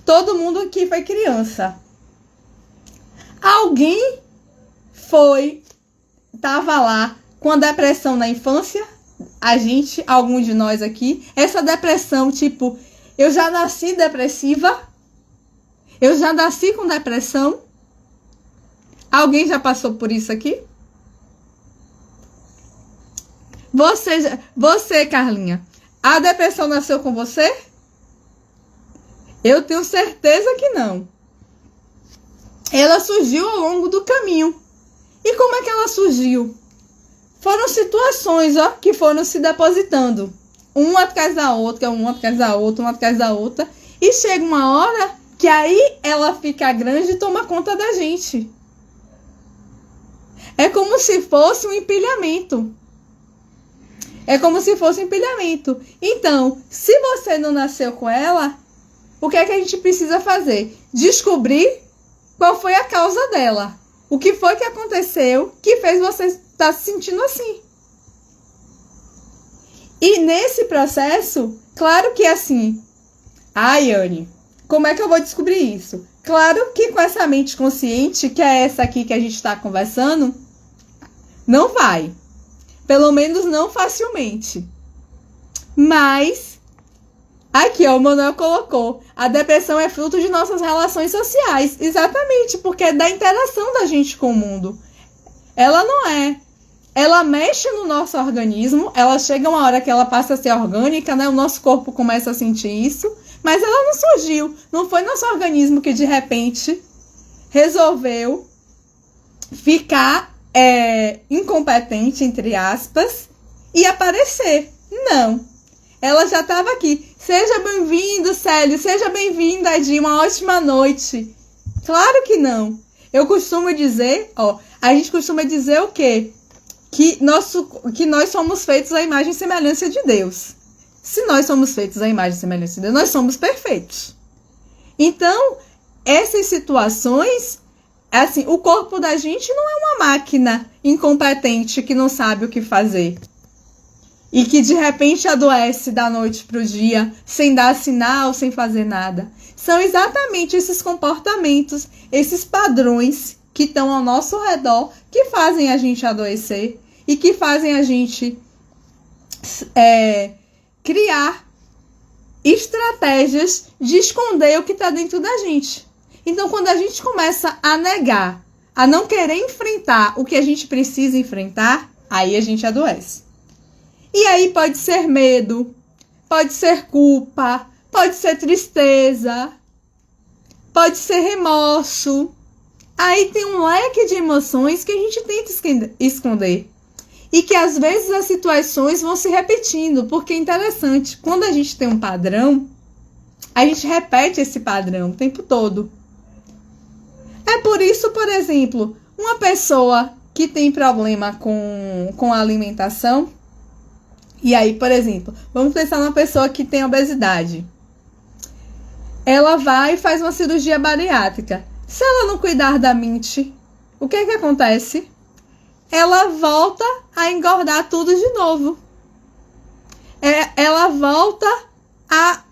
todo mundo aqui foi criança. Alguém estava lá com a depressão na infância, algum de nós aqui, essa depressão, tipo, eu já nasci depressiva, eu já nasci com depressão. Alguém já passou por isso aqui? Você, Carlinha, a depressão nasceu com você? Eu tenho certeza que não. Ela surgiu ao longo do caminho. E como é que ela surgiu? Foram situações, que foram se depositando. Uma atrás da outra, uma atrás da outra, uma atrás da outra. E chega uma hora que aí ela fica grande e toma conta da gente. É como se fosse um empilhamento. Então, se você não nasceu com ela, o que é que a gente precisa fazer? Descobrir qual foi a causa dela. O que foi que aconteceu que fez você estar se sentindo assim. E nesse processo, claro que é assim. Yane, como é que eu vou descobrir isso? Claro que com essa mente consciente, que é essa aqui que a gente está conversando, não vai. Pelo menos não facilmente. Mas, aqui, o Manuel colocou, a depressão é fruto de nossas relações sociais. Exatamente, porque é da interação da gente com o mundo. Ela não é. Ela mexe no nosso organismo, ela chega uma hora que ela passa a ser orgânica, né? O nosso corpo começa a sentir isso, mas ela não surgiu. Não foi nosso organismo que, de repente, resolveu ficar incompetente, entre aspas, e aparecer. Não. Ela já estava aqui. Seja bem-vindo, Célio. Seja bem-vinda, Adi. Uma ótima noite. Claro que não. Eu costumo dizer, a gente costuma dizer o quê? Que nós somos feitos à imagem e semelhança de Deus. Se nós somos feitos à imagem e semelhança de Deus, nós somos perfeitos. Então, essas situações, assim, o corpo da gente não é uma máquina incompetente que não sabe o que fazer. E que de repente adoece da noite para o dia, sem dar sinal, sem fazer nada. São exatamente esses comportamentos, esses padrões que estão ao nosso redor, que fazem a gente adoecer e que fazem a gente criar estratégias de esconder o que está dentro da gente. Então, quando a gente começa a negar, a não querer enfrentar o que a gente precisa enfrentar, aí a gente adoece. E aí pode ser medo, pode ser culpa, pode ser tristeza, pode ser remorso. Aí tem um leque de emoções que a gente tenta esconder. E que às vezes as situações vão se repetindo, porque é interessante. Quando a gente tem um padrão, a gente repete esse padrão o tempo todo. É por isso, por exemplo, uma pessoa que tem problema com a alimentação, e aí, por exemplo, vamos pensar numa pessoa que tem obesidade. Ela vai e faz uma cirurgia bariátrica. Se ela não cuidar da mente, o que é que acontece? Ela volta a engordar tudo de novo. Ela volta a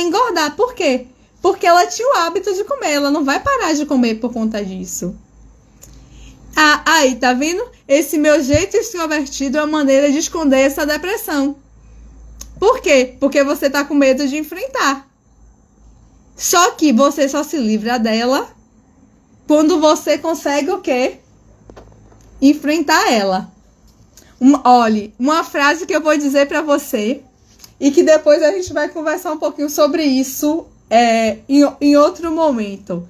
engordar. Por quê? Porque ela tinha o hábito de comer. Ela não vai parar de comer por conta disso. Aí, tá vendo? Esse meu jeito extrovertido é uma maneira de esconder essa depressão. Por quê? Porque você tá com medo de enfrentar. Só que você só se livra dela quando você consegue o quê? enfrentar ela. Olhe, uma frase que eu vou dizer para você e que depois a gente vai conversar um pouquinho sobre isso em outro momento.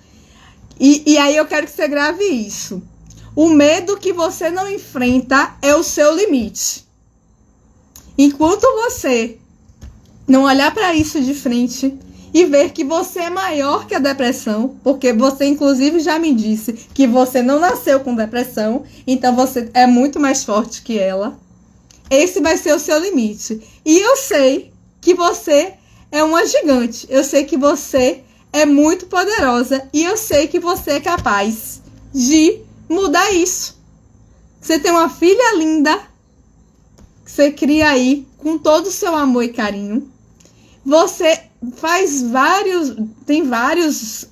E aí eu quero que você grave isso. O medo que você não enfrenta é o seu limite. Enquanto você não olhar para isso de frente e ver que você é maior que a depressão, porque você inclusive já me disse que você não nasceu com depressão, então você é muito mais forte que ela. Esse vai ser o seu limite. E eu sei que você é uma gigante. Eu sei que você é muito poderosa e eu sei que você é capaz de mudar isso. Você tem uma filha linda que você cria aí com todo o seu amor e carinho. Você tem vários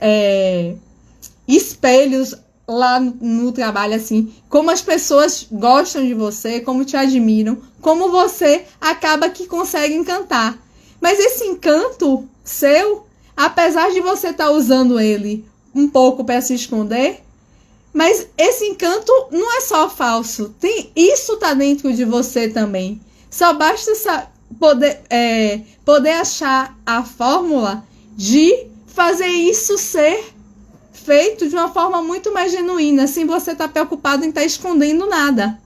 espelhos lá no trabalho, assim, como as pessoas gostam de você, como te admiram, como você acaba que consegue encantar. Mas esse encanto seu, apesar de você estar usando ele um pouco para se esconder, mas esse encanto não é só falso. Isso tá dentro de você também. Só basta poder achar a fórmula de fazer isso ser feito de uma forma muito mais genuína, sem você estar preocupado em estar escondendo nada.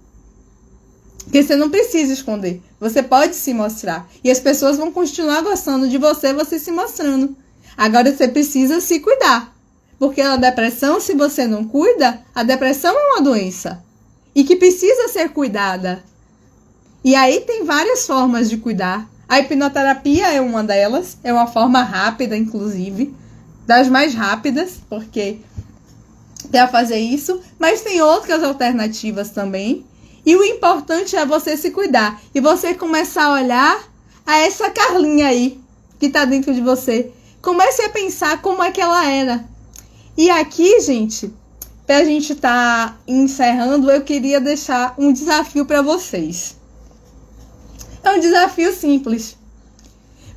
Porque você não precisa esconder. Você pode se mostrar. E as pessoas vão continuar gostando de você se mostrando. Agora você precisa se cuidar. Porque a depressão, se você não cuida, a depressão é uma doença. E que precisa ser cuidada. E aí tem várias formas de cuidar. A hipnoterapia é uma delas. É uma forma rápida, inclusive. Das mais rápidas, porque para fazer isso. Mas tem outras alternativas também. E o importante é você se cuidar. E você começar a olhar a essa Carlinha aí, que está dentro de você. Comece a pensar como é que ela era. E aqui, gente, para a gente estar encerrando, eu queria deixar um desafio para vocês. É um desafio simples.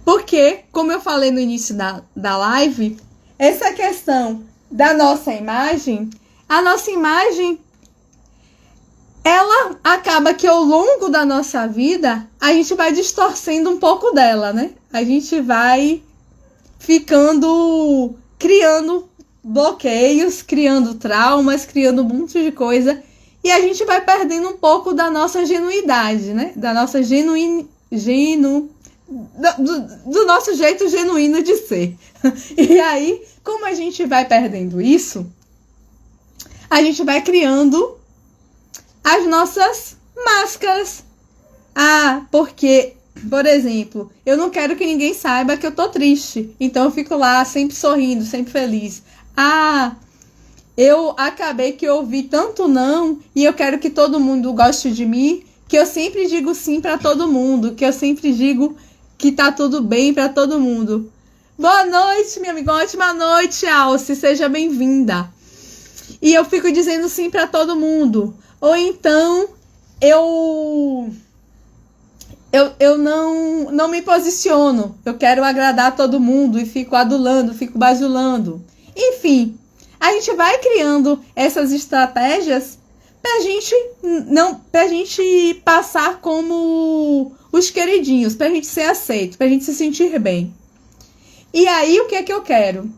Porque, como eu falei no início da live, essa questão da nossa imagem, a nossa imagem, ela acaba que ao longo da nossa vida, a gente vai distorcendo um pouco dela, né? A gente vai criando bloqueios, criando traumas, criando um monte de coisa. E a gente vai perdendo um pouco da nossa genuidade, né? Da nossa do nosso jeito genuíno de ser. E aí, como a gente vai perdendo isso, a gente vai criando as nossas máscaras. Porque, por exemplo, eu não quero que ninguém saiba que eu tô triste. Então eu fico lá sempre sorrindo, sempre feliz. Eu acabei que eu ouvi tanto não e eu quero que todo mundo goste de mim, que eu sempre digo sim para todo mundo, que eu sempre digo que tá tudo bem para todo mundo. Boa noite, minha amiga. Ótima noite, Alce. Seja bem-vinda. E eu fico dizendo sim para todo mundo. Ou então eu não me posiciono. Eu quero agradar todo mundo e fico adulando, fico bajulando. Enfim, a gente vai criando essas estratégias pra gente passar como os queridinhos, pra gente ser aceito, pra gente se sentir bem. E aí, o que é que eu quero?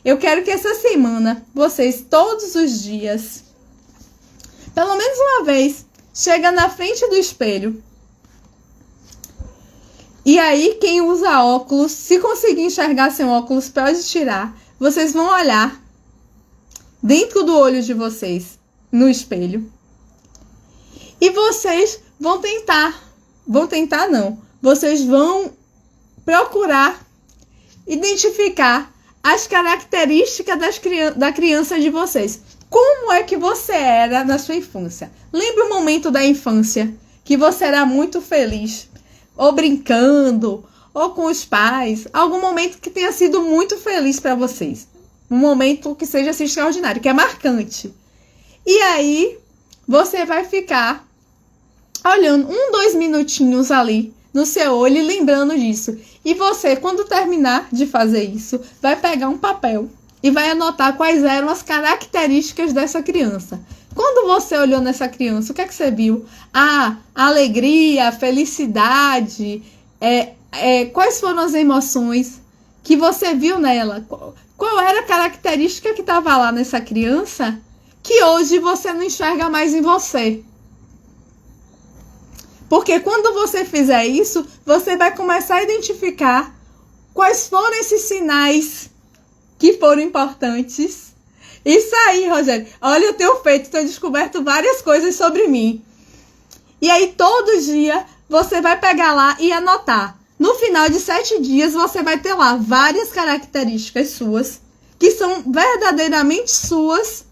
Eu quero que essa semana, vocês todos os dias, pelo menos uma vez, chega na frente do espelho. E aí, quem usa óculos, se conseguir enxergar sem óculos, pode tirar. Vocês vão olhar dentro do olho de vocês, no espelho. E vocês vocês vão procurar identificar as características da criança de vocês. Como é que você era na sua infância? Lembra o momento da infância que você era muito feliz, ou brincando, ou com os pais, algum momento que tenha sido muito feliz para vocês. Um momento que seja assim, extraordinário, que é marcante. E aí, você vai ficar olhando 2 minutinhos ali no seu olho e lembrando disso. E você, quando terminar de fazer isso, vai pegar um papel e vai anotar quais eram as características dessa criança. Quando você olhou nessa criança, o que é que você viu? Ah, alegria, felicidade. Quais foram as emoções que você viu nela? Qual era a característica que estava lá nessa criança que hoje você não enxerga mais em você? Porque quando você fizer isso, você vai começar a identificar quais foram esses sinais que foram importantes. Isso aí, Rogério. Olha, eu tenho descoberto várias coisas sobre mim. E aí, todo dia, você vai pegar lá e anotar. No final de 7 dias, você vai ter lá várias características suas, que são verdadeiramente suas,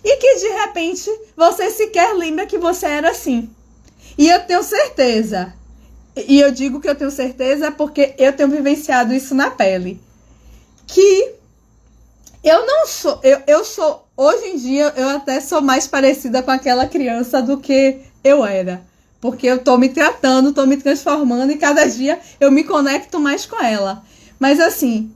e que, de repente, você sequer lembra que você era assim. E eu tenho certeza, e eu digo que eu tenho certeza porque eu tenho vivenciado isso na pele, que eu não sou, eu sou, hoje em dia, eu até sou mais parecida com aquela criança do que eu era. Porque eu tô me tratando, tô me transformando e cada dia eu me conecto mais com ela. Mas assim,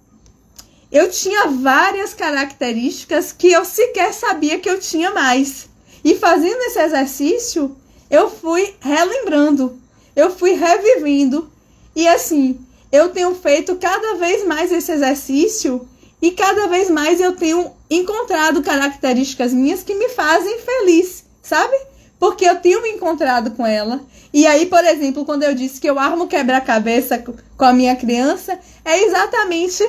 eu tinha várias características que eu sequer sabia que eu tinha mais. E fazendo esse exercício, eu fui relembrando, eu fui revivendo. E assim, eu tenho feito cada vez mais esse exercício e cada vez mais eu tenho encontrado características minhas que me fazem feliz, sabe? Porque eu tenho me encontrado com ela. E aí, por exemplo, quando eu disse que eu armo quebra-cabeça com a minha criança, é exatamente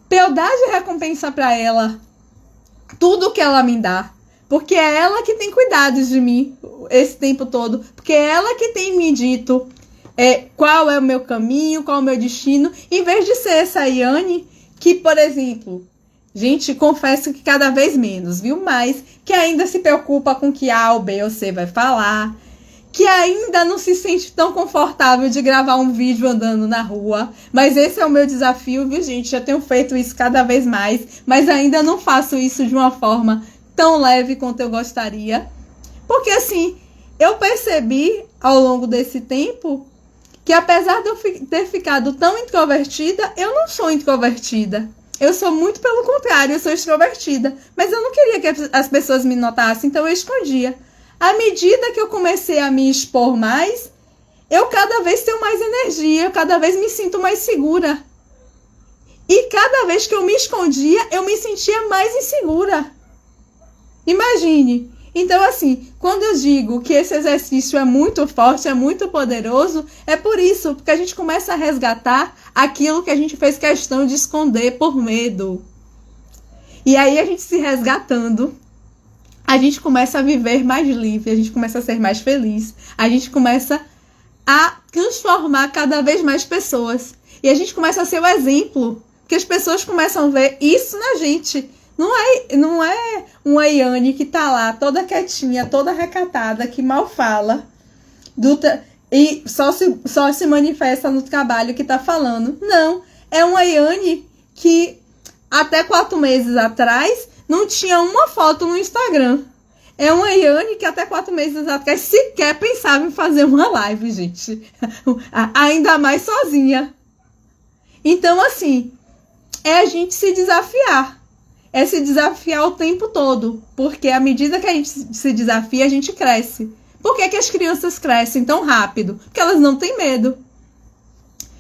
pra eu dar de recompensa para ela tudo que ela me dá. Porque é ela que tem cuidado de mim esse tempo todo. Porque é ela que tem me dito qual é o meu caminho, qual é o meu destino. Em vez de ser essa Yane que, por exemplo... Gente, confesso que cada vez menos, viu? Mas que ainda se preocupa com o que A, ou B ou C vai falar. Que ainda não se sente tão confortável de gravar um vídeo andando na rua. Mas esse é o meu desafio, viu, gente? Eu tenho feito isso cada vez mais. Mas ainda não faço isso de uma forma tão leve quanto eu gostaria. Porque, assim, eu percebi ao longo desse tempo que apesar de eu ter ficado tão introvertida, eu não sou introvertida. Eu sou muito pelo contrário, eu sou extrovertida. Mas eu não queria que as pessoas me notassem, então eu escondia. À medida que eu comecei a me expor mais, eu cada vez tenho mais energia, eu cada vez me sinto mais segura. E cada vez que eu me escondia, eu me sentia mais insegura. Imagine. Então, assim, quando eu digo que esse exercício é muito forte, é muito poderoso, é por isso, porque a gente começa a resgatar aquilo que a gente fez questão de esconder por medo. E aí, a gente se resgatando, a gente começa a viver mais livre, a gente começa a ser mais feliz, a gente começa a transformar cada vez mais pessoas. E a gente começa a ser o exemplo, porque as pessoas começam a ver isso na gente. Não é uma Yane que tá lá toda quietinha, toda recatada, que mal fala e só se manifesta no trabalho que tá falando. Não, é uma Yane que até 4 meses atrás não tinha uma foto no Instagram. É uma Yane que até 4 meses atrás sequer pensava em fazer uma live, gente. Ainda mais sozinha. Então, assim, é a gente se desafiar. É se desafiar o tempo todo. Porque à medida que a gente se desafia, a gente cresce. Por que as crianças crescem tão rápido? Porque elas não têm medo.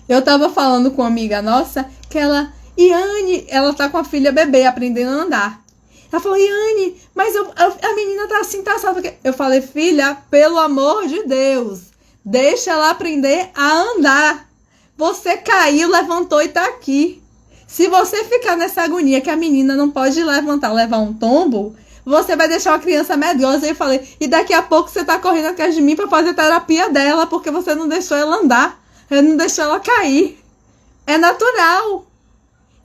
Eu tava falando com uma amiga nossa que Yane, ela tá com a filha bebê aprendendo a andar. Ela falou, Yane, mas a menina tá assim, tá assada. Eu falei, filha, pelo amor de Deus, deixa ela aprender a andar. Você caiu, levantou e tá aqui. Se você ficar nessa agonia que a menina não pode levar um tombo, você vai deixar uma criança medrosa. Eu falei, e daqui a pouco você tá correndo atrás de mim pra fazer terapia dela, porque você não deixou ela andar, não deixou ela cair. É natural.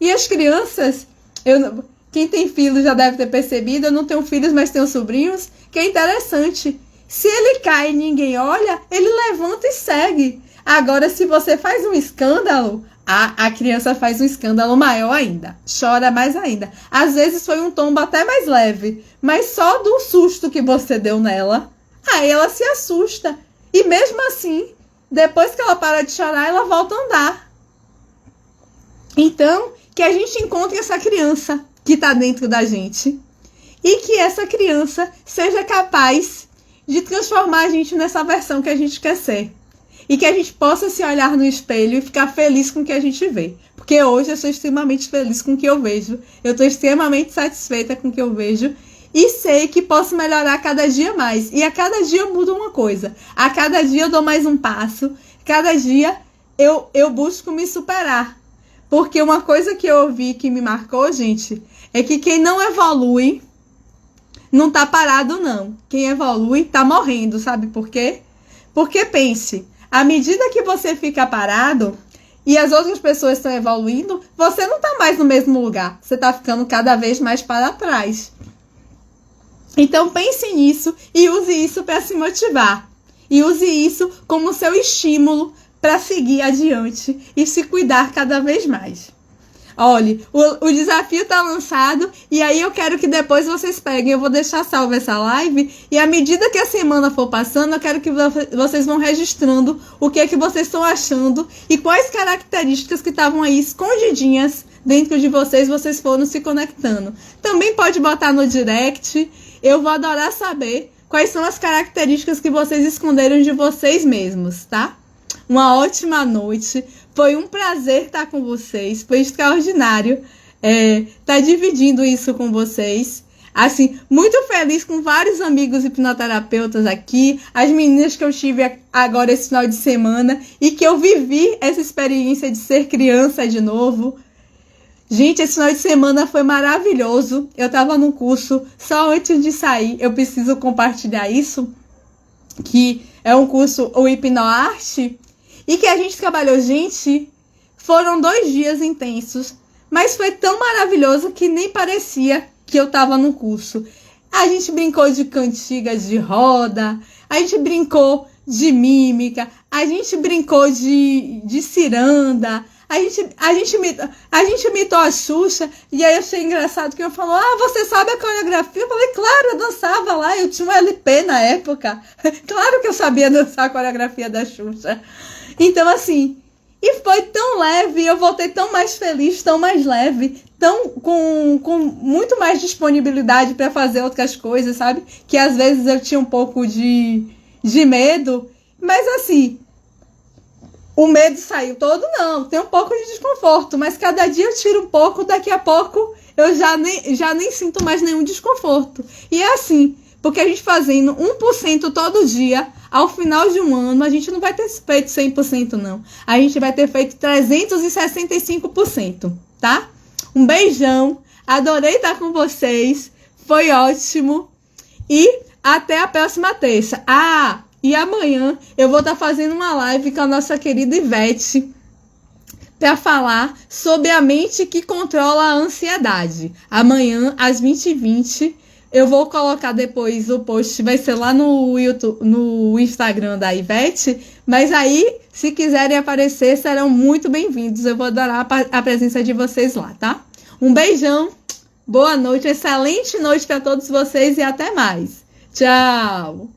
E as crianças, quem tem filhos já deve ter percebido, eu não tenho filhos, mas tenho sobrinhos, que é interessante. Se ele cai e ninguém olha, ele levanta e segue. Agora, se você faz um escândalo, a criança faz um escândalo maior ainda, chora mais ainda. Às vezes foi um tombo até mais leve, mas só do susto que você deu nela, aí ela se assusta. E mesmo assim, depois que ela para de chorar, ela volta a andar. Então, que a gente encontre essa criança que está dentro da gente e que essa criança seja capaz de transformar a gente nessa versão que a gente quer ser. E que a gente possa se olhar no espelho e ficar feliz com o que a gente vê. Porque hoje eu sou extremamente feliz com o que eu vejo. Eu estou extremamente satisfeita com o que eu vejo. E sei que posso melhorar cada dia mais. E a cada dia eu mudo uma coisa. A cada dia eu dou mais um passo. Cada dia eu busco me superar. Porque uma coisa que eu ouvi que me marcou, gente, é que quem não evolui não tá parado, não. Quem evolui tá morrendo, sabe por quê? Porque pense, à medida que você fica parado e as outras pessoas estão evoluindo, você não tá mais no mesmo lugar. Você tá ficando cada vez mais para trás. Então pense nisso e use isso para se motivar. E use isso como seu estímulo para seguir adiante e se cuidar cada vez mais. Olha, o desafio tá lançado e aí eu quero que depois vocês peguem, eu vou deixar salva essa live e à medida que a semana for passando, eu quero que vocês vão registrando o que é que vocês estão achando e quais características que estavam aí escondidinhas dentro de vocês foram se conectando. Também pode botar no direct, eu vou adorar saber quais são as características que vocês esconderam de vocês mesmos, tá? Uma ótima noite. Foi um prazer estar com vocês. Foi extraordinário estar dividindo isso com vocês. Assim, muito feliz com vários amigos hipnoterapeutas aqui. As meninas que eu tive agora esse final de semana e que eu vivi essa experiência de ser criança de novo. Gente, esse final de semana foi maravilhoso. Eu estava no curso, só antes de sair, eu preciso compartilhar isso, que é um curso, o Hipnoarte, e que a gente trabalhou, gente, foram 2 dias intensos, mas foi tão maravilhoso que nem parecia que eu estava no curso. A gente brincou de cantigas de roda, a gente brincou de mímica, a gente brincou de ciranda, a gente imitou a Xuxa, e aí eu achei engraçado que eu falou, você sabe a coreografia? Eu falei, claro, eu dançava lá, eu tinha um LP na época, claro que eu sabia dançar a coreografia da Xuxa. Então, assim, e foi tão leve, eu voltei tão mais feliz, tão mais leve, com muito mais disponibilidade para fazer outras coisas, sabe? Que às vezes eu tinha um pouco de medo, mas assim, o medo saiu todo, não, tem um pouco de desconforto, mas cada dia eu tiro um pouco, daqui a pouco eu já nem sinto mais nenhum desconforto. E é assim, porque a gente fazendo 1% todo dia, ao final de um ano, a gente não vai ter feito 100% não. A gente vai ter feito 365%, tá? Um beijão, adorei estar com vocês, foi ótimo e até a próxima terça. E amanhã eu vou estar fazendo uma live com a nossa querida Ivete para falar sobre a mente que controla a ansiedade. Amanhã, às 20h20, eu vou colocar depois o post, vai ser lá no YouTube, no Instagram da Ivete, mas aí, se quiserem aparecer, serão muito bem-vindos. Eu vou adorar a presença de vocês lá, tá? Um beijão, boa noite, excelente noite para todos vocês e até mais. Tchau!